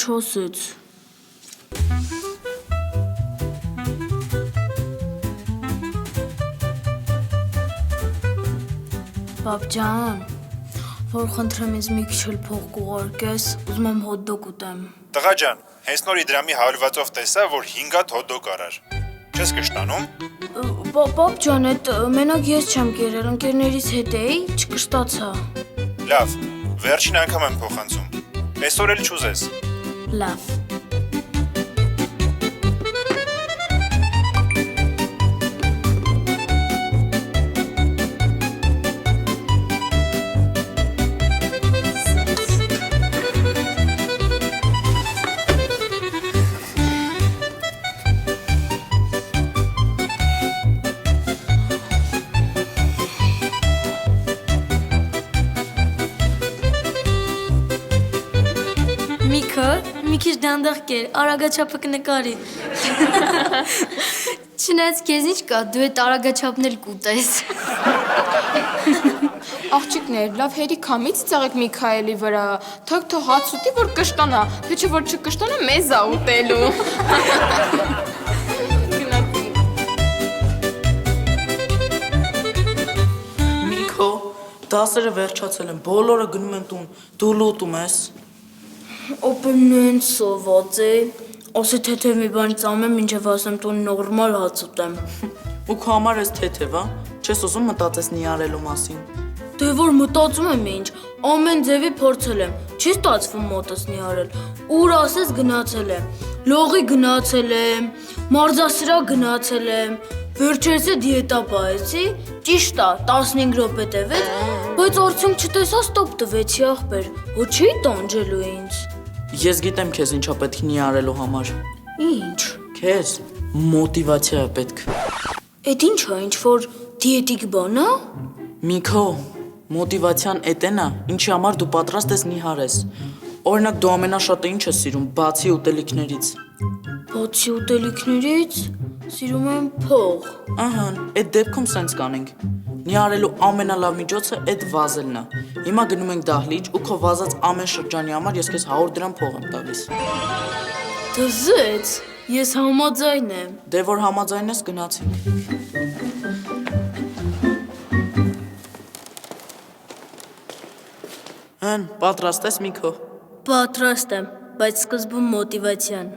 չասեց։ Պապ ջան, որ խնդրեմ ինձ մի քիչ էլ փող կուղարկես, ուզում եմ հոտ-դոգ ուտեմ։ Տղա ջան, հենց նոր Իդրամի հարվածով տեսա, որ 5 հատ հոտ-դոգ արար։ Չես կշտանում։ Պապ ջան, այդ մենակ ես չեմ կերել, ընկերներից հետ էի, չկշտացա։ Լավ, վերջին անգամ եմ փոխանցում։ Այսօր էլ չուզես։ Լավ։ Մի քիչ դանդաղ կեր, արագաչափը կնկարի։ Չնայած քեզ ինչ կա, դու այդ արագաչափն էլ կուտես։ Աղջիկներ, լավ հերիքամից ծաղեք Միքայելի վրա, թող հաց ուտի, որ կշտանա, թե չէ որ չկշտանա, մեզ ա ուտելու։ Միքո, դասերը վերջացել են, բոլորը գնում են տուն, դու լուտում ես։ Օպենն սոված է, ասի թեթև մի բան ծամեմ, մինչև ասեմ տուն նորմալ հաց ուտեմ։ Ու քո համար ես թեթև, չես ուզում մտածես նիարելու մասին։ Դե որ մտածում եմ ինչ, ամեն ձևի փորձել եմ, չի ստացվում մոտս նիարել, ուր ասես գնացել եմ, լողի գնացել եմ, մարզասրահ գնացել եմ, վերջերս է դիետա պահեցի, ճիշտ է, 15 րոպե տևեց, բայց արդյունք չտեսա ստոպ տվեցի ախպեր, որ չի տանջելու ինձ։ Ես գիտեմ քեզ ինչա պետք նիարելու համար։ Ինչ։ Քեզ մոտիվացիա է պետք։ Էդ ինչ է, ինչ որ դիետիկ բան է։ Միքո, մոտիվացիան էտեն է, ինչի համար դու պատրաստ ես նիհարես։ Օրինակ դու ամենաշատը ինչ ես սիրում, բացի ուտելիքներից։ Բացի ուտելիքներից սիրում եմ փող։ Ահա, այդ դեպքում սենց կանենք։ Նիարելու ամենալավ միջոցը այդ վազելն է։ Հիմա գնում ենք դահլիճ ու քո վազած ամեն շրջանի համար ես քեզ 100 դրամ փող եմ տալիս։ Դզեց, ես համաձայն եմ։ Դե որ համաձայն ես գնացինք։ Հեն, պատրաստ ես Միքո։ Պատրաստ եմ, բայց սկզբում մոտիվացիան։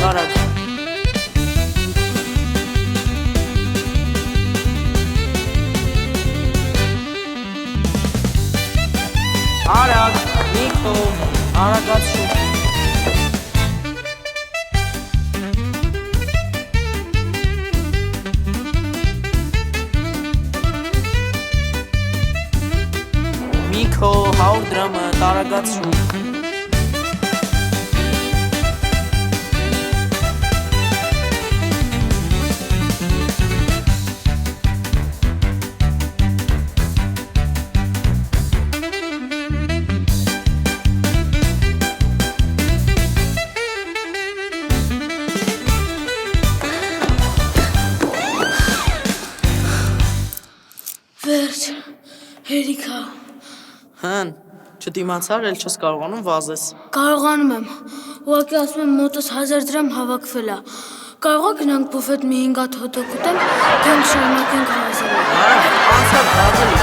Արագ։ Արագ, Միքո, արագացու։ Միքո, 100 դրամը, արագացու։ Վերջ, հերիքա։ Հեն, չդիմացար, էլ չես կարողանում վազես։ Կարողանում եմ, ուղղակի ասում եմ մոտս 1000 դրամ հավաքվել է։ Կարող է գնանք բուֆետ մի 5 հատ հոտ-դոգ ուտենք, գանք շարունակենք վազել։ Անցավ վազել,